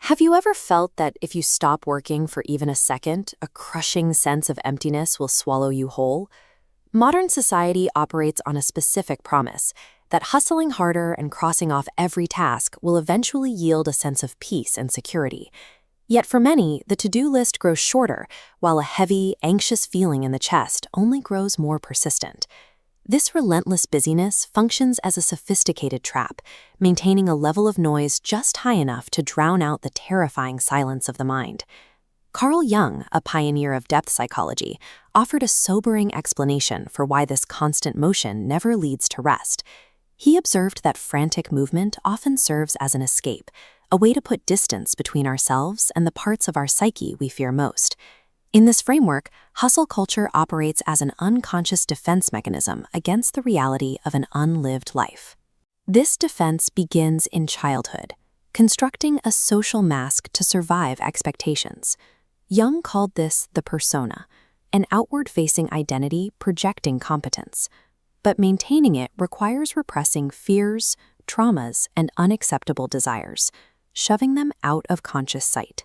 Have you ever felt that if you stop working for even a second, a crushing sense of emptiness will swallow you whole? Modern society operates on a specific promise that hustling harder and crossing off every task will eventually yield a sense of peace and security. Yet for many, the to-do list grows shorter, while a heavy, anxious feeling in the chest only grows more persistent. This relentless busyness functions as a sophisticated trap, maintaining a level of noise just high enough to drown out the terrifying silence of the mind. Carl Jung, a pioneer of depth psychology, offered a sobering explanation for why this constant motion never leads to rest. He observed that frantic movement often serves as an escape, a way to put distance between ourselves and the parts of our psyche we fear most. In this framework, hustle culture operates as an unconscious defense mechanism against the reality of an unlived life. This defense begins in childhood, constructing a social mask to survive expectations. Jung called this the persona, an outward-facing identity projecting competence. But maintaining it requires repressing fears, traumas, and unacceptable desires, shoving them out of conscious sight.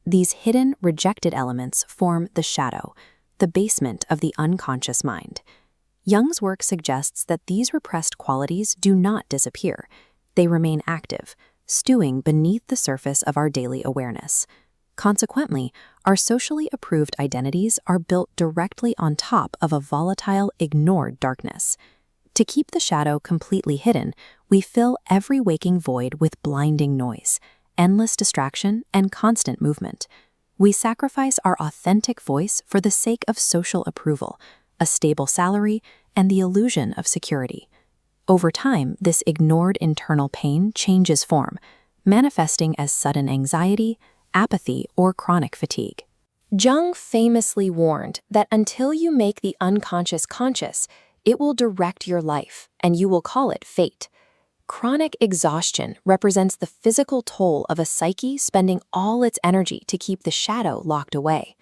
These hidden, rejected elements form the shadow, the basement of the unconscious mind. Jung's work suggests that these repressed qualities do not disappear. They remain active, stewing beneath the surface of our daily awareness. Consequently, our socially approved identities are built directly on top of a volatile, ignored darkness. To keep the shadow completely hidden, we fill every waking void with blinding noise, endless distraction, and constant movement. We sacrifice our authentic voice for the sake of social approval, a stable salary, and the illusion of security. Over time, this ignored internal pain changes form, manifesting as sudden anxiety, apathy, or chronic fatigue. Jung famously warned that until you make the unconscious conscious, it will direct your life, and you will call it fate. Chronic exhaustion represents the physical toll of a psyche spending all its energy to keep the shadow locked away.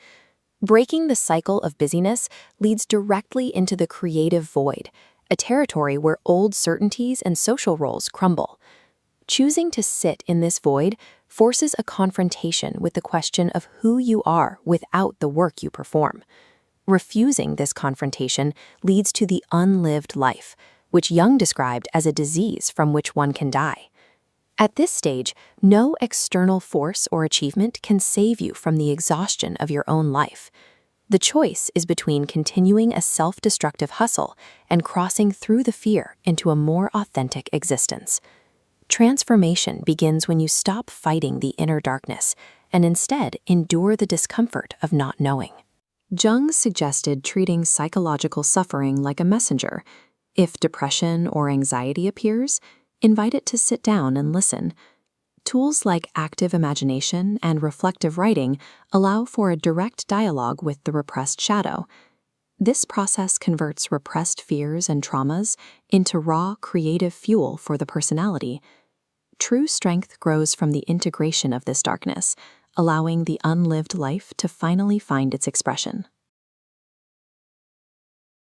Breaking the cycle of busyness leads directly into the creative void, a territory where old certainties and social roles crumble. Choosing to sit in this void forces a confrontation with the question of who you are without the work you perform. Refusing this confrontation leads to the unlived life, which Jung described as a disease from which one can die. At this stage, no external force or achievement can save you from the exhaustion of your own life. The choice is between continuing a self-destructive hustle and crossing through the fear into a more authentic existence. Transformation begins when you stop fighting the inner darkness and instead endure the discomfort of not knowing. Jung suggested treating psychological suffering like a messenger. If depression or anxiety appears, invite it to sit down and listen. Tools like active imagination and reflective writing allow for a direct dialogue with the repressed shadow. This process converts repressed fears and traumas into raw, creative fuel for the personality. True strength grows from the integration of this darkness, allowing the unlived life to finally find its expression.